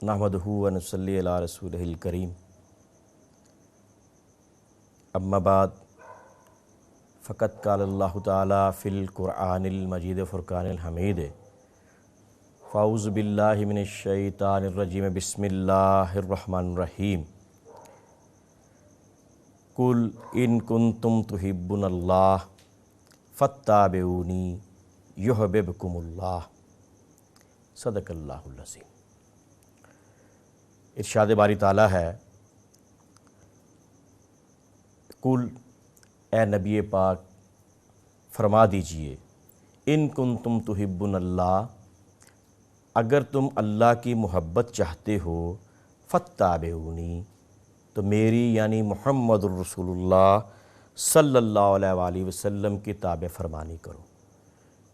نحمدہ و نصلی علی رسولہ الکریم اما بعد فقد قال اللہ تعالی فی القرآن المجید فرقان الحمید فاعوذ باللہ من الشیطان الرجیم بسم اللہ الرحمن الرحیم قل ان کنتم تحبون اللہ فاتبعونی یحببکم اللہ صدق اللہ العظیم۔ ارشاد باری تعالیٰ ہے، قل اے نبی پاک فرما دیجئے، ان کنتم تحبون اللہ، اگر تم اللہ کی محبت چاہتے ہو، فاتبعونی، تو میری یعنی محمد الرسول اللہ صلی اللہ علیہ وآلہ وسلم کی تابع فرمانی کرو۔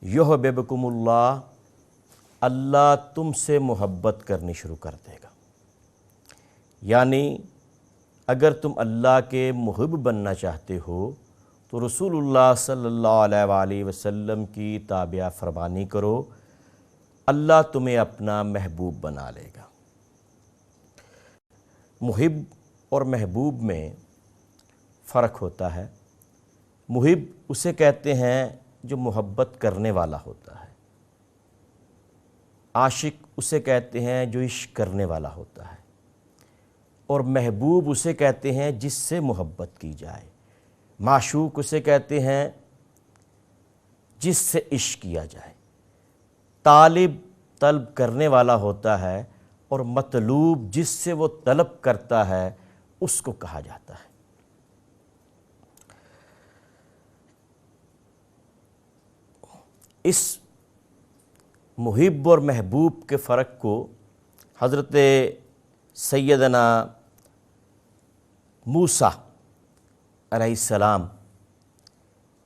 یحببکم اللہ، اللہ تم سے محبت کرنی شروع کر دے گا۔ یعنی اگر تم اللہ کے محب بننا چاہتے ہو تو رسول اللہ صلی اللہ علیہ وآلہ وسلم کی تابع فرمانی کرو، اللہ تمہیں اپنا محبوب بنا لے گا۔ محب اور محبوب میں فرق ہوتا ہے۔ محب اسے کہتے ہیں جو محبت کرنے والا ہوتا ہے، عاشق اسے کہتے ہیں جو عشق کرنے والا ہوتا ہے، اور محبوب اسے کہتے ہیں جس سے محبت کی جائے، معشوق اسے کہتے ہیں جس سے عشق کیا جائے۔ طالب طلب کرنے والا ہوتا ہے اور مطلوب جس سے وہ طلب کرتا ہے اس کو کہا جاتا ہے۔ اس محب اور محبوب کے فرق کو حضرت سیدنا موسیٰ علیہ السلام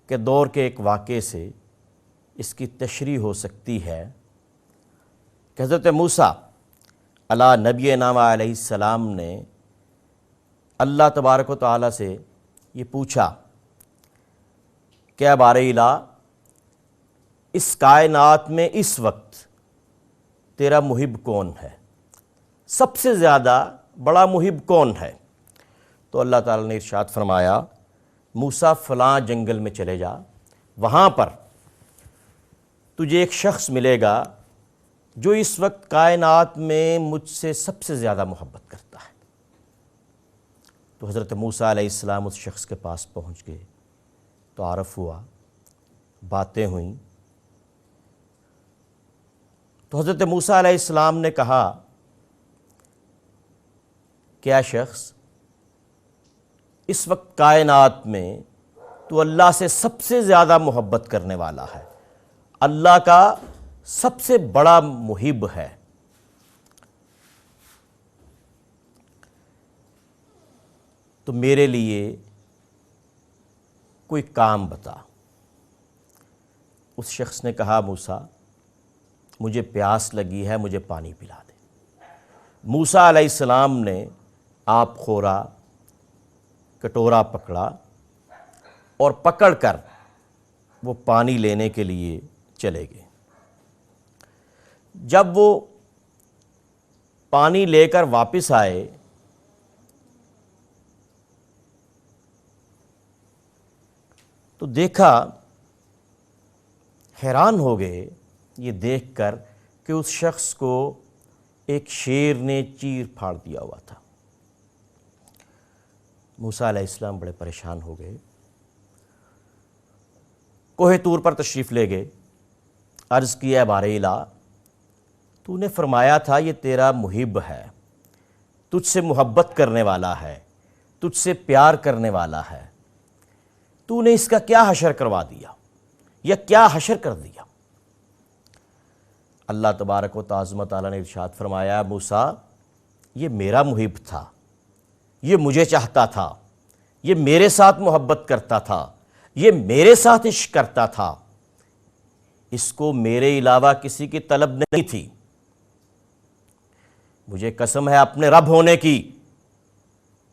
کے دور کے ایک واقعے سے اس کی تشریح ہو سکتی ہے کہ حضرت موسیٰ علی نبینا علیہ السلام نے اللہ تبارک و تعالیٰ سے یہ پوچھا کہ اے بار الہ، اس کائنات میں اس وقت تیرا محب کون ہے؟ سب سے زیادہ بڑا محب کون ہے؟ تو اللہ تعالیٰ نے ارشاد فرمایا، موسیٰ فلاں جنگل میں چلے جا، وہاں پر تجھے ایک شخص ملے گا جو اس وقت کائنات میں مجھ سے سب سے زیادہ محبت کرتا ہے۔ تو حضرت موسیٰ علیہ السلام اس شخص کے پاس پہنچ گئے، تعارف ہوا، باتیں ہوئیں۔ تو حضرت موسیٰ علیہ السلام نے کہا، کیا شخص اس وقت کائنات میں تو اللہ سے سب سے زیادہ محبت کرنے والا ہے، اللہ کا سب سے بڑا محب ہے، تو میرے لیے کوئی کام بتا۔ اس شخص نے کہا، موسیٰ مجھے پیاس لگی ہے، مجھے پانی پلا دے۔ موسیٰ علیہ السلام نے آپ خورا، کٹورا پکڑا اور پکڑ کر وہ پانی لینے کے لیے چلے گئے۔ جب وہ پانی لے کر واپس آئے تو دیکھا، حیران ہو گئے یہ دیکھ کر کہ اس شخص کو ایک شیر نے چیر پھاڑ دیا ہوا تھا۔ موسیٰ علیہ السلام بڑے پریشان ہو گئے، کوہ طور پر تشریف لے گئے، عرض کیا، بار الہ، تو نے فرمایا تھا یہ تیرا محب ہے، تجھ سے محبت کرنے والا ہے، تجھ سے پیار کرنے والا ہے، تو نے اس کا کیا حشر کروا دیا یا کیا حشر کر دیا؟ اللہ تبارک و تعالیٰ نے ارشاد فرمایا، موسیٰ یہ میرا محب تھا، یہ مجھے چاہتا تھا، یہ میرے ساتھ محبت کرتا تھا، یہ میرے ساتھ عشق کرتا تھا، اس کو میرے علاوہ کسی کی طلب نہیں تھی۔ مجھے قسم ہے اپنے رب ہونے کی،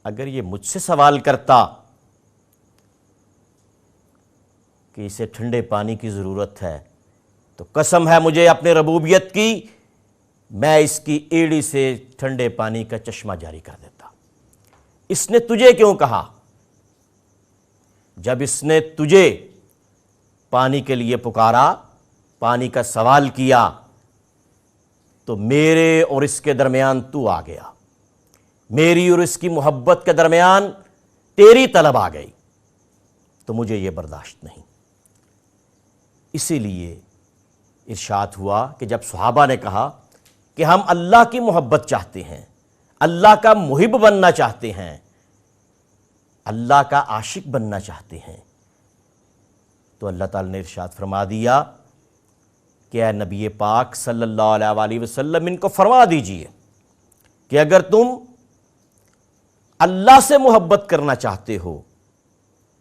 اگر یہ مجھ سے سوال کرتا کہ اسے ٹھنڈے پانی کی ضرورت ہے تو قسم ہے مجھے اپنے ربوبیت کی، میں اس کی ایڑی سے ٹھنڈے پانی کا چشمہ جاری کر دیتا۔ اس نے تجھے کیوں کہا؟ جب اس نے تجھے پانی کے لیے پکارا، پانی کا سوال کیا، تو میرے اور اس کے درمیان تو آ گیا، میری اور اس کی محبت کے درمیان تیری طلب آ گئی، تو مجھے یہ برداشت نہیں۔ اسی لیے ارشاد ہوا کہ جب صحابہ نے کہا کہ ہم اللہ کی محبت چاہتے ہیں، اللہ کا محب بننا چاہتے ہیں، اللہ کا عاشق بننا چاہتے ہیں، تو اللہ تعالیٰ نے ارشاد فرما دیا کہ اے نبی پاک صلی اللہ علیہ وآلہ وسلم ان کو فرما دیجئے کہ اگر تم اللہ سے محبت کرنا چاہتے ہو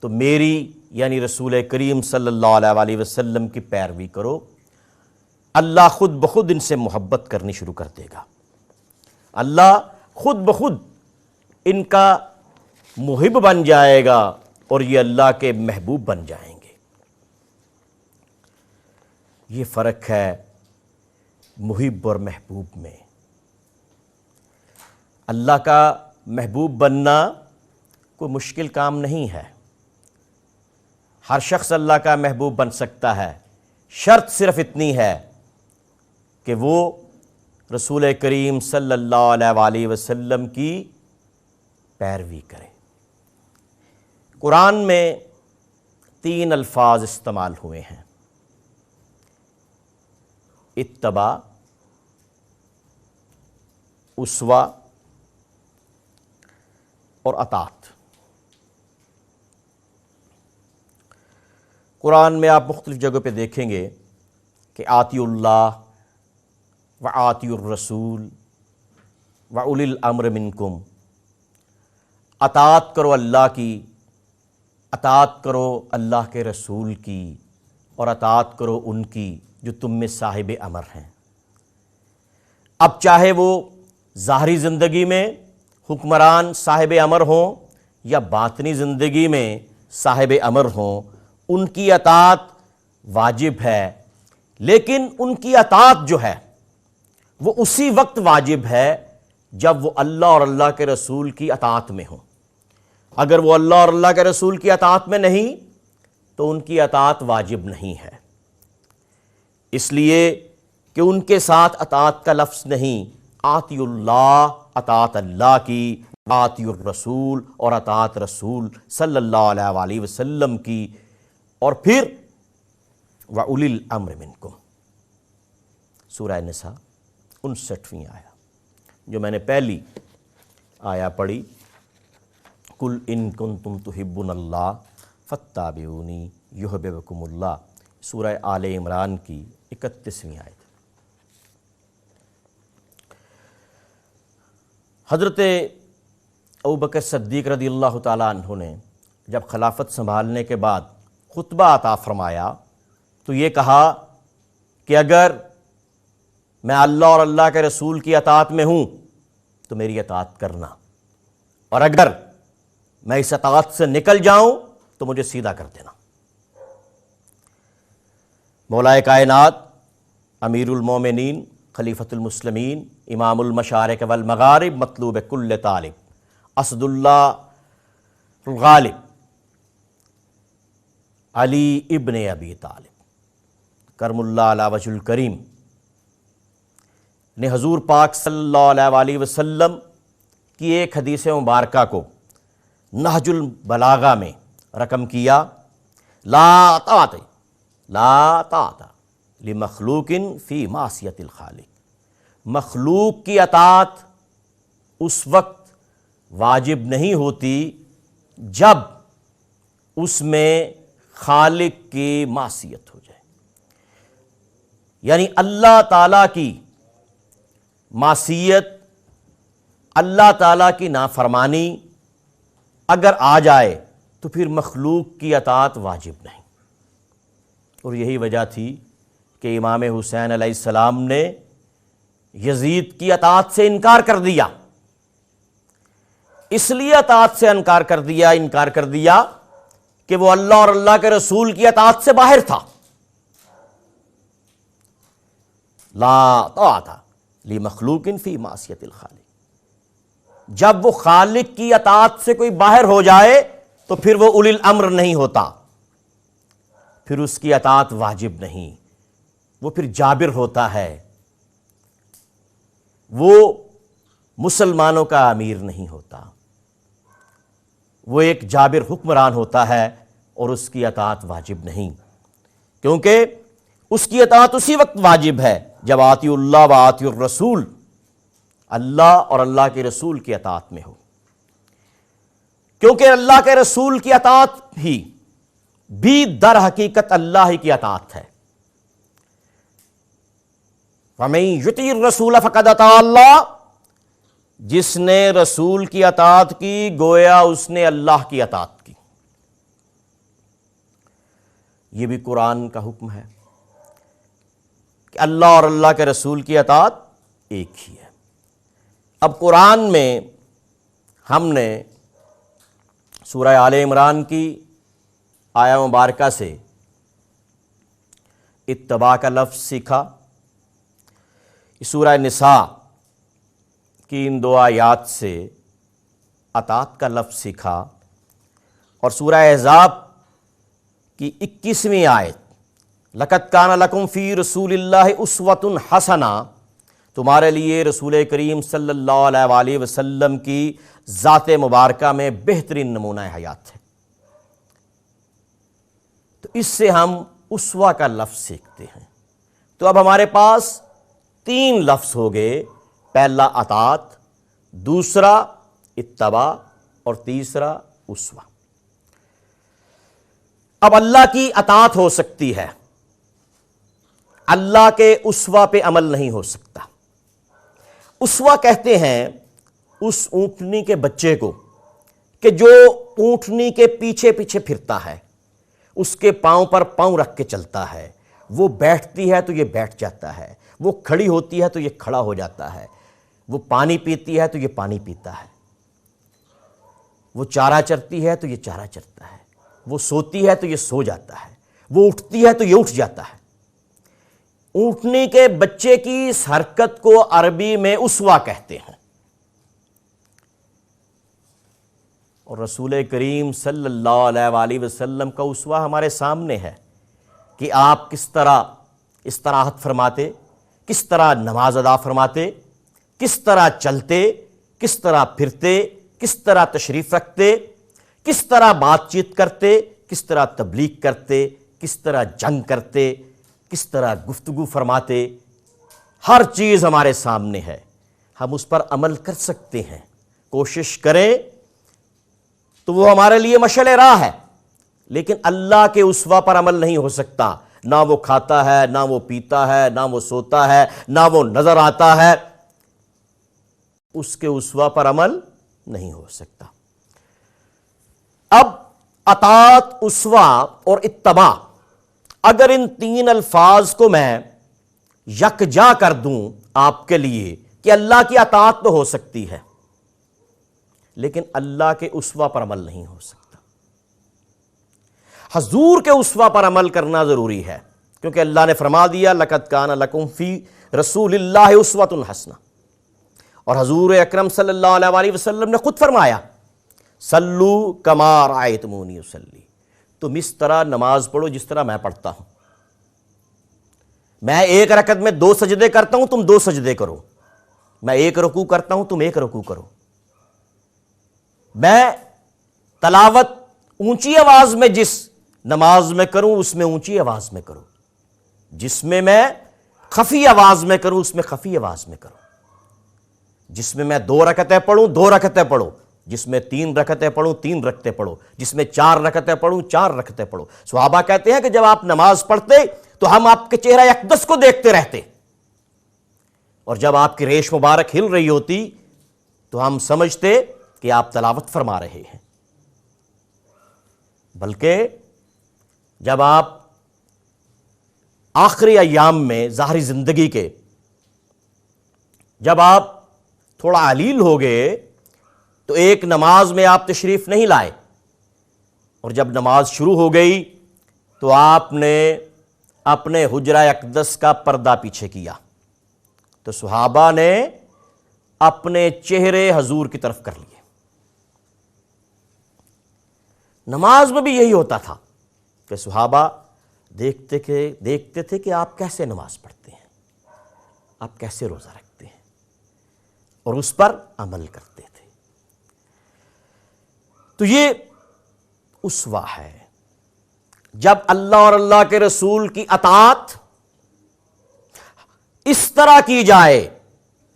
تو میری یعنی رسول کریم صلی اللہ علیہ وآلہ وسلم کی پیروی کرو، اللہ خود بخود ان سے محبت کرنی شروع کر دے گا، اللہ خود بخود ان کا محب بن جائے گا اور یہ اللہ کے محبوب بن جائیں گے۔ یہ فرق ہے محب اور محبوب میں۔ اللہ کا محبوب بننا کوئی مشکل کام نہیں ہے، ہر شخص اللہ کا محبوب بن سکتا ہے، شرط صرف اتنی ہے کہ وہ رسول کریم صلی اللہ علیہ وآلہ وسلم کی پیروی کرے۔ قرآن میں 3 الفاظ استعمال ہوئے ہیں: اتباع، اسوہ اور اطاعت۔ قرآن میں آپ مختلف جگہوں پہ دیکھیں گے کہ آتی اللہ و آتی الرسول و اولی الامر منکم، اطاعت کرو اللہ کی، اطاعت کرو اللہ کے رسول کی، اور اطاعت کرو ان کی جو تم میں صاحب امر ہیں۔ اب چاہے وہ ظاہری زندگی میں حکمران صاحب امر ہوں یا باطنی زندگی میں صاحب امر ہوں، ان کی اطاعت واجب ہے، لیکن ان کی اطاعت جو ہے وہ اسی وقت واجب ہے جب وہ اللہ اور اللہ کے رسول کی اطاعت میں ہوں۔ اگر وہ اللہ اور اللہ کے رسول کی اطاعت میں نہیں تو ان کی اطاعت واجب نہیں ہے، اس لیے کہ ان کے ساتھ اطاعت کا لفظ نہیں، آتی اللہ، اطاعت اللہ کی، آتی الرسول اور اطاعت رسول صلی اللہ علیہ وآلہ وسلم کی، اور پھر وَأُولِي الْأَمْرِ مِنْكُمْ۔ سورہ نساء 59ویں آیا جو میں نے پہلی آیا پڑھی، قُلْ إِن كُنتُمْ تُحِبُّونَ اللَّهَ فَاتَّبِعُونِي يُحْبِبْكُمُ اللَّهُ، سورہ آل عمران کی 31ویں آیت۔ حضرت ابوبکر صدیق رضی اللہ تعالیٰ عنہ نے جب خلافت سنبھالنے کے بعد خطبہ عطا فرمایا تو یہ کہا کہ اگر میں اللہ اور اللہ کے رسول کی اطاعت میں ہوں تو میری اطاعت کرنا، اور اگر میں اس اطاعت سے نکل جاؤں تو مجھے سیدھا کر دینا۔ مولا کائنات، امیر المومنین، خلیفۃ المسلمین، امام المشارق والمغارب، مطلوب کل طالب، اسد اللہ الغالب، علی ابن ابی طالب کرم اللہ علی وجہ الکریم نے حضور پاک صلی اللہ علیہ وآلہ وسلم کی ایک حدیث مبارکہ کو نہج البلاغہ میں رقم کیا: لا طاعت لمخلوق فی معصیت الخالق۔ مخلوق کی اطاعت اس وقت واجب نہیں ہوتی جب اس میں خالق کی معصیت ہو جائے، یعنی اللہ تعالیٰ کی معصیت، اللہ تعالیٰ کی نافرمانی اگر آ جائے تو پھر مخلوق کی اطاعت واجب نہیں۔ اور یہی وجہ تھی کہ امام حسین علیہ السلام نے یزید کی اطاعت سے انکار کر دیا، اس لیے اطاعت سے انکار کر دیا کہ وہ اللہ اور اللہ کے رسول کی اطاعت سے باہر تھا۔ لا طاعت لمخلوق فی معصیت الخالق۔ جب وہ خالق کی اطاعت سے کوئی باہر ہو جائے تو پھر وہ اولی الامر نہیں ہوتا، پھر اس کی اطاعت واجب نہیں، وہ پھر جابر ہوتا ہے، وہ مسلمانوں کا امیر نہیں ہوتا، وہ ایک جابر حکمران ہوتا ہے اور اس کی اطاعت واجب نہیں، کیونکہ اس کی اطاعت اسی وقت واجب ہے جب آتی اللہ و آتی الرسول، اللہ اور اللہ کے رسول کی اطاعت میں ہو، کیونکہ اللہ کے رسول کی اطاعت ہی بھی در حقیقت اللہ ہی کی اطاعت ہے۔ وَمَن يُطِعِ الرَّسُولَ فَقَدْ أَطَاعَ اللَّهَ، جس نے رسول کی اطاعت کی گویا اس نے اللہ کی اطاعت کی۔ یہ بھی قرآن کا حکم ہے کہ اللہ اور اللہ کے رسول کی اطاعت ایک ہی ہے۔ اب قرآن میں ہم نے سورہ آل عمران کی آیہ مبارکہ سے اتباع کا لفظ سیکھا، سورہ نساء کی ان 2 آیات سے اطاعت کا لفظ سیکھا، اور سورہ احزاب کی 21ویں آیت لَقَدْ كَانَ لَكُمْ فِي رَسُولِ اللَّهِ أُسْوَةٌ حَسَنَةٌ، تمہارے لیے رسول کریم صلی اللہ علیہ وآلہ وسلم کی ذات مبارکہ میں بہترین نمونہ حیات ہے۔ تو اس سے ہم اسوہ کا لفظ سیکھتے ہیں۔ تو اب ہمارے پاس 3 لفظ ہو گئے، پہلا اطاعت، دوسرا اتباع، اور تیسرا اسوہ۔ اب اللہ کی اطاعت ہو سکتی ہے، اللہ کے اسوہ پہ عمل نہیں ہو سکتا۔ اسوہ کہتے ہیں اس اونٹنی کے بچے کو کہ جو اونٹنی کے پیچھے پیچھے پھرتا ہے، اس کے پاؤں پر پاؤں رکھ کے چلتا ہے، وہ بیٹھتی ہے تو یہ بیٹھ جاتا ہے، وہ کھڑی ہوتی ہے تو یہ کھڑا ہو جاتا ہے، وہ پانی پیتی ہے تو یہ پانی پیتا ہے، وہ چارہ چرتی ہے تو یہ چارہ چرتا ہے، وہ سوتی ہے تو یہ سو جاتا ہے، وہ اٹھتی ہے تو یہ اٹھ جاتا ہے۔ اونٹنی کے بچے کی اس حرکت کو عربی میں اسوہ کہتے ہیں، اور رسول کریم صلی اللہ علیہ وآلہ وسلم کا اسوہ ہمارے سامنے ہے کہ آپ کس طرح استراحت فرماتے، کس طرح نماز ادا فرماتے، کس طرح چلتے، کس طرح پھرتے، کس طرح تشریف رکھتے، کس طرح بات چیت کرتے، کس طرح تبلیغ کرتے، کس طرح جنگ کرتے، کس طرح گفتگو فرماتے، ہر چیز ہمارے سامنے ہے، ہم اس پر عمل کر سکتے ہیں، کوشش کریں تو وہ ہمارے لیے مشعل راہ ہے، لیکن اللہ کے اسوہ پر عمل نہیں ہو سکتا۔ نہ وہ کھاتا ہے، نہ وہ پیتا ہے، نہ وہ سوتا ہے، نہ وہ نظر آتا ہے، اس کے اسوہ پر عمل نہیں ہو سکتا۔ اب اطاعت، اسوہ اور اتباع، اگر ان 3 الفاظ کو میں یکجا کر دوں آپ کے لیے کہ اللہ کی اطاعت تو ہو سکتی ہے لیکن اللہ کے اسوہ پر عمل نہیں ہو سکتا، حضور کے اسوہ پر عمل کرنا ضروری ہے، کیونکہ اللہ نے فرما دیا لَقَدْ كَانَ لَكُمْ فِي رَسُولِ اللَّهِ أُسْوَةٌ حَسَنَةٌ، اور حضور اکرم صلی اللہ علیہ وآلہ وسلم نے خود فرمایا صلوا کما رأیتمونی اصلی، تم اس طرح نماز پڑھو جس طرح میں پڑھتا ہوں، میں 1 رکعت میں 2 سجدے کرتا ہوں، تم 2 سجدے کرو، میں 1 رکوع کرتا ہوں، تم 1 رکوع کرو، میں تلاوت اونچی آواز میں جس نماز میں کروں اس میں اونچی آواز میں کرو، جس میں خفی آواز میں کروں اس میں خفی آواز میں کرو، جس میں 2 رکعتیں پڑھوں 2 رکعتیں پڑھو، جس میں 3 رکعتیں پڑھوں 3 رکعتیں پڑھو، جس میں 4 رکعتیں پڑھوں 4 رکعتیں پڑھو۔ صحابہ کہتے ہیں کہ جب آپ نماز پڑھتے تو ہم آپ کے چہرہ اقدس کو دیکھتے رہتے، اور جب آپ کی ریش مبارک ہل رہی ہوتی تو ہم سمجھتے کہ آپ تلاوت فرما رہے ہیں، بلکہ جب آپ آخری ایام میں ظاہری زندگی کے جب آپ تھوڑا علیل ہو گئے تو ایک نماز میں آپ تشریف نہیں لائے، اور جب نماز شروع ہو گئی تو آپ نے اپنے حجرہ اقدس کا پردہ پیچھے کیا، تو صحابہ نے اپنے چہرے حضور کی طرف کر لیے۔ نماز میں بھی یہی ہوتا تھا کہ صحابہ دیکھتے تھے کہ آپ کیسے نماز پڑھتے ہیں، آپ کیسے روزہ رکھتے ہیں، اور اس پر عمل کرتے تھے۔ تو یہ اسوہ ہے۔ جب اللہ اور اللہ کے رسول کی اطاعت اس طرح کی جائے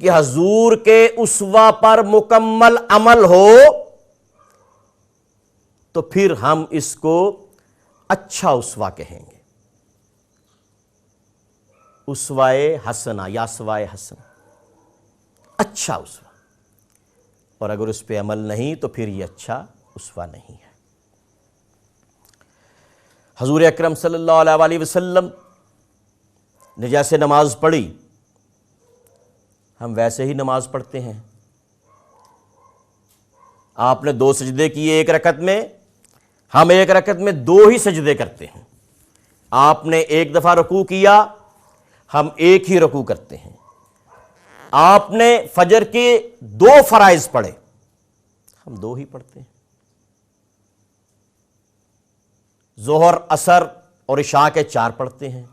کہ حضور کے اسوہ پر مکمل عمل ہو، تو پھر ہم اس کو اچھا اسوہ کہیں گے، اسوہ حسنہ یا اسوہ حسن، اچھا اسوہ۔ اور اگر اس پہ عمل نہیں تو پھر یہ اچھا اسوہ نہیں ہے۔ حضور اکرم صلی اللہ علیہ وآلہ وسلم نے جیسے نماز پڑھی، ہم ویسے ہی نماز پڑھتے ہیں۔ آپ نے 2 سجدے کیے ایک رکعت میں، ہم ایک رکعت میں 2 ہی سجدے کرتے ہیں۔ آپ نے 1 دفعہ رکوع کیا، ہم 1 ہی رکوع کرتے ہیں۔ آپ نے فجر کے 2 فرائض پڑھے، ہم 2 ہی پڑھتے ہیں۔ ظہر، عصر اور عشاء کے 4 پڑھتے ہیں،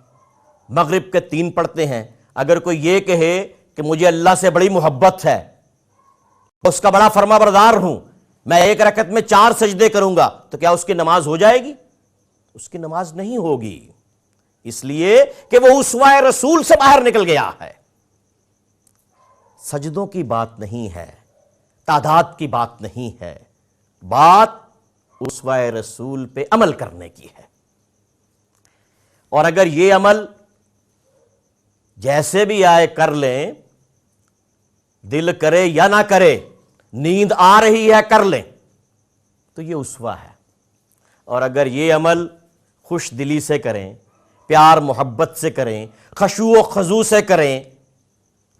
مغرب کے 3 پڑھتے ہیں۔ اگر کوئی یہ کہے کہ مجھے اللہ سے بڑی محبت ہے، اس کا بڑا فرما بردار ہوں، میں 1 رکعت میں 4 سجدے کروں گا، تو کیا اس کی نماز ہو جائے گی؟ اس کی نماز نہیں ہوگی، اس لیے کہ وہ اسوہ رسول سے باہر نکل گیا ہے۔ سجدوں کی بات نہیں ہے، تعداد کی بات نہیں ہے، بات اسوہ رسول پہ عمل کرنے کی ہے۔ اور اگر یہ عمل جیسے بھی آئے کر لیں، دل کرے یا نہ کرے، نیند آ رہی ہے کر لیں، تو یہ اسوہ ہے۔ اور اگر یہ عمل خوش دلی سے کریں، پیار محبت سے کریں، خشوع و خضوع سے کریں،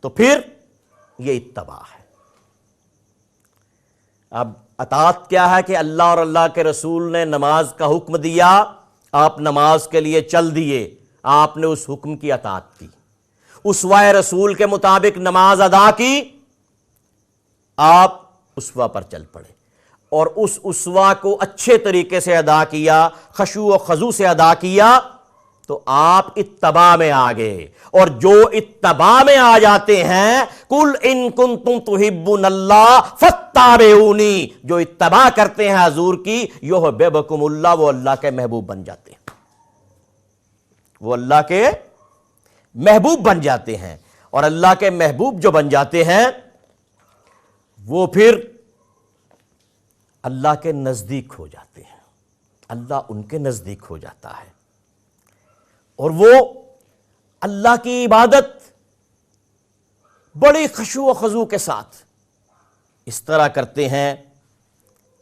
تو پھر یہ اتباع ہے۔ اب اطاعت کیا ہے کہ اللہ اور اللہ کے رسول نے نماز کا حکم دیا، آپ نماز کے لیے چل دیے، آپ نے اس حکم کی اطاعت کی، اسوہ رسول کے مطابق نماز ادا کی، آپ اسوہ پر چل پڑے، اور اس اسوہ کو اچھے طریقے سے ادا کیا، خشوع و خضوع سے ادا کیا، تو آپ اتباع میں آ گئے۔ اور جو اتباع میں آ جاتے ہیں، قُلْ إِن كُنتُمْ تُحِبُّونَ اللَّهَ فَاتَّبِعُونِی، جو اتباع کرتے ہیں حضور کی، یُحْبِبْکُمُ اللَّهُ، وہ اللہ کے محبوب بن جاتے ہیں، وہ اللہ کے محبوب بن جاتے ہیں۔ اور اللہ کے محبوب جو بن جاتے ہیں، وہ پھر اللہ کے نزدیک ہو جاتے ہیں، اللہ ان کے نزدیک ہو جاتا ہے، اور وہ اللہ کی عبادت بڑی خشوع و خضوع کے ساتھ اس طرح کرتے ہیں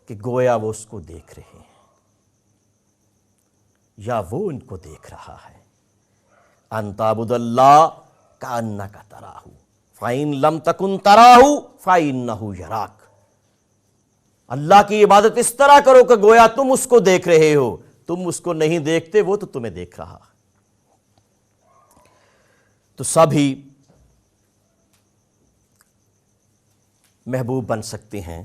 کہ گویا وہ اس کو دیکھ رہے ہیں یا وہ ان کو دیکھ رہا ہے۔ ان تعبد اللہ کأنک تراہ فإن لم تکن تراہ فإنہ یراک۔ اللہ کی عبادت اس طرح کرو کہ گویا تم اس کو دیکھ رہے ہو، تم اس کو نہیں دیکھتے، وہ تو تمہیں دیکھ رہا ہے۔ تو سب ہی محبوب بن سکتے ہیں،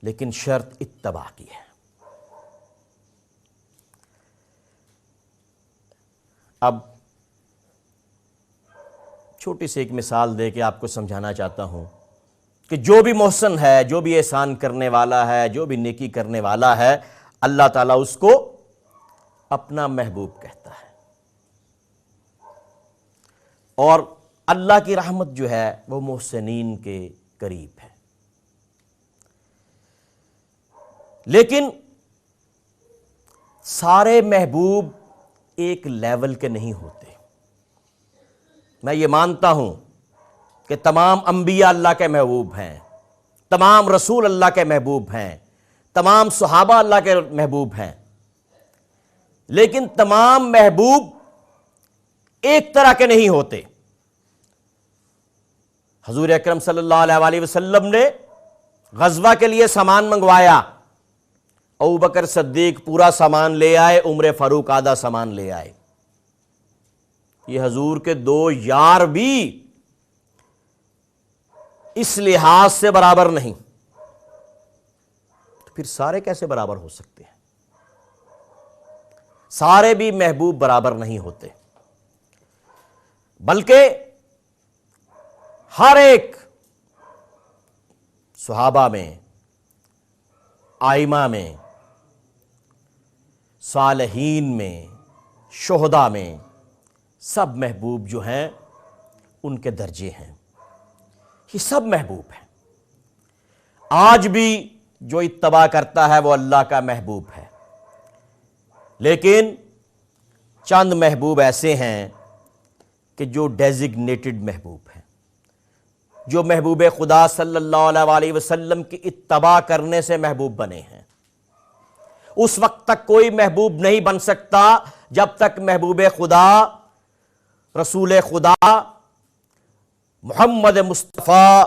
لیکن شرط اتباع کی ہے۔ اب چھوٹی سی ایک مثال دے کے آپ کو سمجھانا چاہتا ہوں کہ جو بھی محسن ہے، جو بھی احسان کرنے والا ہے، جو بھی نیکی کرنے والا ہے، اللہ تعالیٰ اس کو اپنا محبوب کہتا ہے، اور اللہ کی رحمت جو ہے وہ محسنین کے قریب ہے۔ لیکن سارے محبوب ایک لیول کے نہیں ہوتے۔ میں یہ مانتا ہوں کہ تمام انبیاء اللہ کے محبوب ہیں، تمام رسول اللہ کے محبوب ہیں، تمام صحابہ اللہ کے محبوب ہیں، لیکن تمام محبوب ایک طرح کے نہیں ہوتے۔ حضور اکرم صلی اللہ علیہ وآلہ وسلم نے غزوہ کے لیے سامان منگوایا، ابوبکر صدیق پورا سامان لے آئے، عمر فاروق آدھا سامان لے آئے۔ یہ حضور کے دو یار بھی اس لحاظ سے برابر نہیں، تو پھر سارے کیسے برابر ہو سکتے ہیں؟ سارے بھی محبوب برابر نہیں ہوتے، بلکہ ہر ایک صحابہ میں، ائمہ میں، صالحین میں، شہداء میں، سب محبوب جو ہیں ان کے درجے ہیں، یہ سب محبوب ہیں۔ آج بھی جو اتباع کرتا ہے وہ اللہ کا محبوب ہے، لیکن چند محبوب ایسے ہیں کہ جو ڈیزگنیٹڈ محبوب ہیں، جو محبوب خدا صلی اللہ علیہ وسلم کی اتباع کرنے سے محبوب بنے ہیں۔ اس وقت تک کوئی محبوب نہیں بن سکتا جب تک محبوب خدا، رسول خدا محمد مصطفیٰ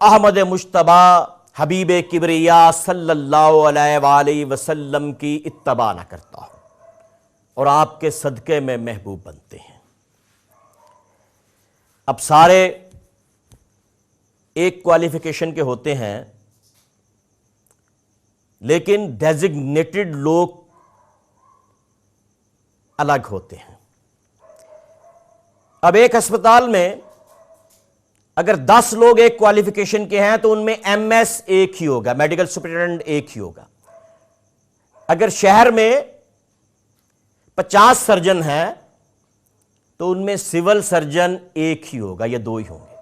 احمد مجتبی حبیب کبریا صلی اللہ علیہ وآلہ وسلم کی اتباع نہ کرتا ہو، اور آپ کے صدقے میں محبوب بنتے ہیں۔ اب سارے ایک کوالیفیکیشن کے ہوتے ہیں، لیکن ڈیزگنیٹڈ لوگ الگ ہوتے ہیں۔ اب ایک ہسپتال میں اگر 10 لوگ ایک کوالیفیکیشن کے ہیں تو ان میں ایم ایس ایک ہی ہوگا، میڈیکل سپرنٹینڈنٹ ایک ہی ہوگا۔ اگر شہر میں 50 سرجن ہیں تو ان میں سول سرجن ایک ہی ہوگا یا 2 ہی ہوں گے۔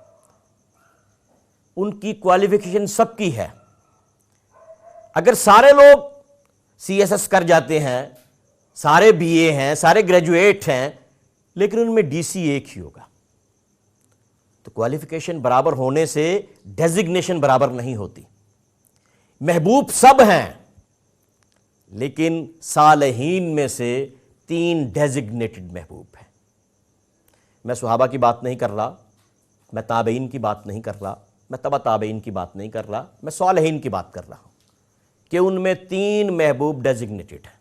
ان کی کوالیفیکیشن سب کی ہے۔ اگر سارے لوگ سی ایس ایس کر جاتے ہیں، سارے بی اے ہیں، سارے گریجویٹ ہیں، لیکن ان میں ڈی سی ایک ہی ہوگا، تو کوالیفیکیشن برابر ہونے سے ڈیزگنیشن برابر نہیں ہوتی۔ محبوب سب ہیں، لیکن صالحین میں سے 3 ڈیزگنیٹڈ محبوب ہیں۔ میں صحابہ کی بات نہیں کر رہا، میں تابعین کی بات نہیں کر رہا، میں تبع تابعین کی بات نہیں کر رہا، میں صالحین کی بات کر رہا ہوں کہ ان میں 3 محبوب ڈیزگنیٹڈ ہیں۔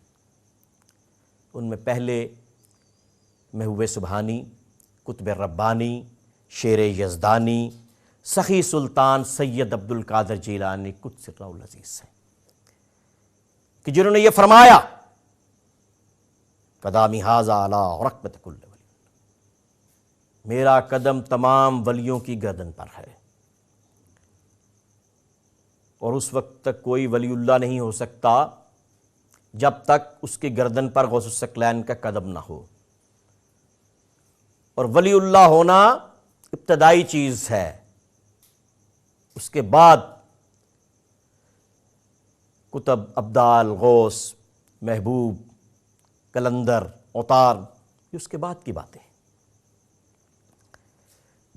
ان میں پہلے محبوب سبحانی، قطب ربانی، شیر یزدانی، سخی سلطان سید عبد القادر جیلانی قدس سرہ العزیز ہیں، کہ جنہوں نے یہ فرمایا قدامی ھذا علی رکبۃ کل ولی، میرا قدم تمام ولیوں کی گردن پر ہے، اور اس وقت تک کوئی ولی اللہ نہیں ہو سکتا جب تک اس کی گردن پر غوث الثقلین کا قدم نہ ہو۔ اور ولی اللہ ہونا ابتدائی چیز ہے، اس کے بعد کتب، ابدال، غوث، محبوب، کلندر، اوتار، یہ اس کے بعد کی باتیں ہیں۔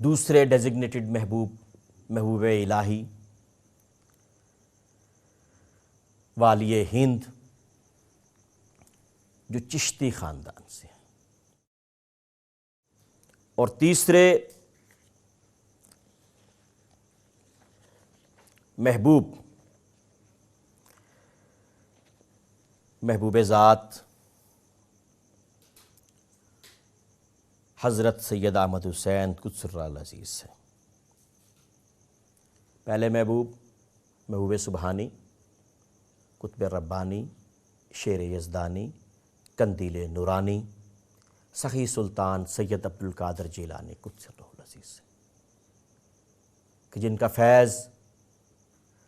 دوسرے ڈیزگنیٹڈ محبوب، محبوب الہی، والی ہند، جو چشتی خاندان سے ہیں۔ اور تیسرے محبوب، محبوب ذات حضرت سید احمد حسین قدس سرہ العزیز سے۔ پہلے محبوب، محبوب سبحانی، قطب ربانی، شیر یزدانی، قندیل نورانی، سخی سلطان سید عبد القادر جیلانی قدس سرہ العزیز سے، کہ جن کا فیض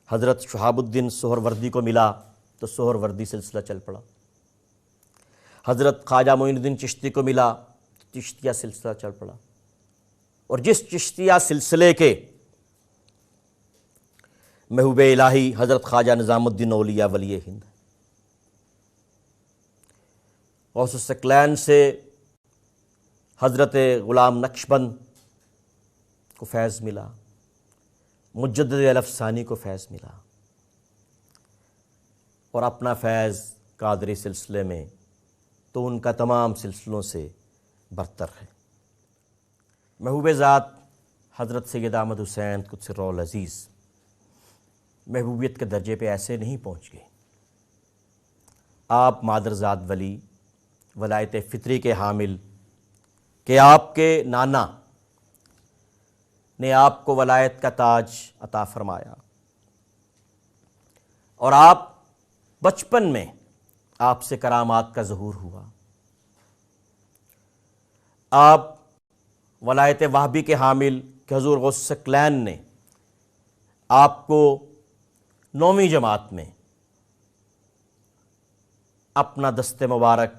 حضرت شہاب الدین سہروردی کو ملا تو سہروردی سلسلہ چل پڑا، حضرت خواجہ معین الدین چشتی کو ملا تو چشتیہ سلسلہ چل پڑا، اور جس چشتیہ سلسلے کے محبوب الہی حضرت خواجہ نظام الدین اولیاء ولی ہند، غوث الثقلین سے حضرت غلام نقشبند کو فیض ملا، مجدد الافسانی کو فیض ملا، اور اپنا فیض قادری سلسلے میں تو ان کا تمام سلسلوں سے برتر ہے۔ محبوب ذات حضرت سید احمد حسین قدس سرہ العزیز محبوبیت کے درجے پہ ایسے نہیں پہنچ گئے، آپ مادرزاد ولی، ولایت فطری کے حامل، کہ آپ کے نانا نے آپ کو ولایت کا تاج عطا فرمایا، اور آپ بچپن میں آپ سے کرامات کا ظہور ہوا۔ آپ ولایت وہابی کے حامل کہ حضور غوث ثقلین نے آپ کو 9ویں جماعت میں اپنا دست مبارک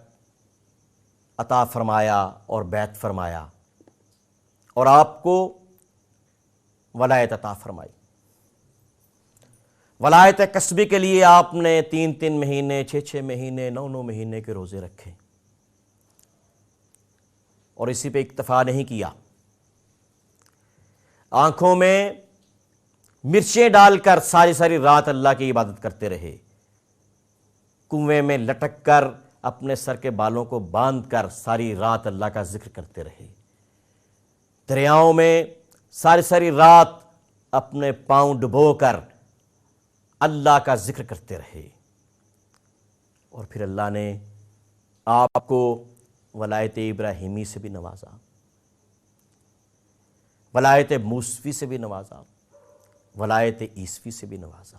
عطا فرمایا اور بیعت فرمایا، اور آپ کو ولایت عطا فرمائی۔ ولایت کسبی کے لیے آپ نے 3 مہینے، 6 مہینے، 9 مہینے کے روزے رکھے، اور اسی پہ اکتفا نہیں کیا، آنکھوں میں مرچیں ڈال کر ساری رات اللہ کی عبادت کرتے رہے، کنویں میں لٹک کر اپنے سر کے بالوں کو باندھ کر ساری رات اللہ کا ذکر کرتے رہے، دریاؤں میں ساری رات اپنے پاؤں ڈبو کر اللہ کا ذکر کرتے رہے، اور پھر اللہ نے آپ کو ولایت ابراہیمی سے بھی نوازا، ولایت موسوی سے بھی نوازا، ولایت عیسوی سے بھی نوازا،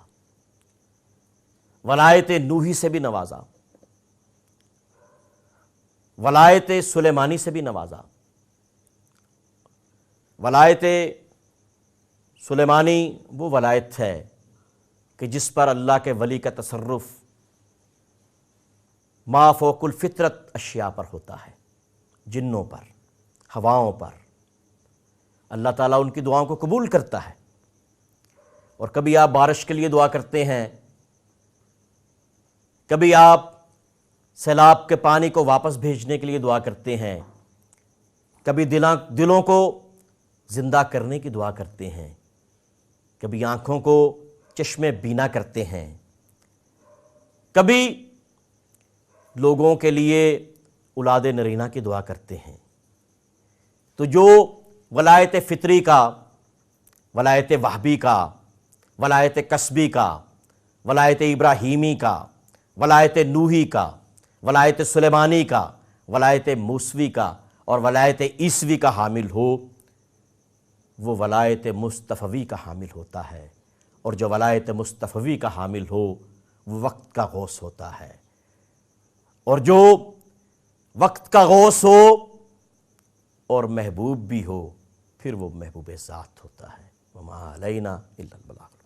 ولایت نوحی سے بھی نوازا، ولایت سلیمانی سے بھی نوازا۔ ولایت سلیمانی وہ ولایت ہے کہ جس پر اللہ کے ولی کا تصرف ما فوق الفطرت اشیاء پر ہوتا ہے، جنوں پر، ہواؤں پر۔ اللہ تعالیٰ ان کی دعاؤں کو قبول کرتا ہے، اور کبھی آپ بارش کے لیے دعا کرتے ہیں، کبھی آپ سیلاب کے پانی کو واپس بھیجنے کے لیے دعا کرتے ہیں، کبھی دلوں کو زندہ کرنے کی دعا کرتے ہیں، کبھی آنکھوں کو چشم بینا کرتے ہیں، کبھی لوگوں کے لیے اولاد نرینہ کی دعا کرتے ہیں۔ تو جو ولایت فطری کا، ولایت وہابی کا، ولایت کسبی کا، ولایت ابراہیمی کا، ولایت نوحی کا، ولایت سلیمانی کا، ولایت موسوی کا اور ولایت عیسوی کا حامل ہو، وہ ولایت مصطفوی کا حامل ہوتا ہے، اور جو ولایت مصطفوی کا حامل ہو وہ وقت کا غوث ہوتا ہے، اور جو وقت کا غوث ہو اور محبوب بھی ہو پھر وہ محبوب ذات ہوتا ہے۔ وما علینا الا البلاغ۔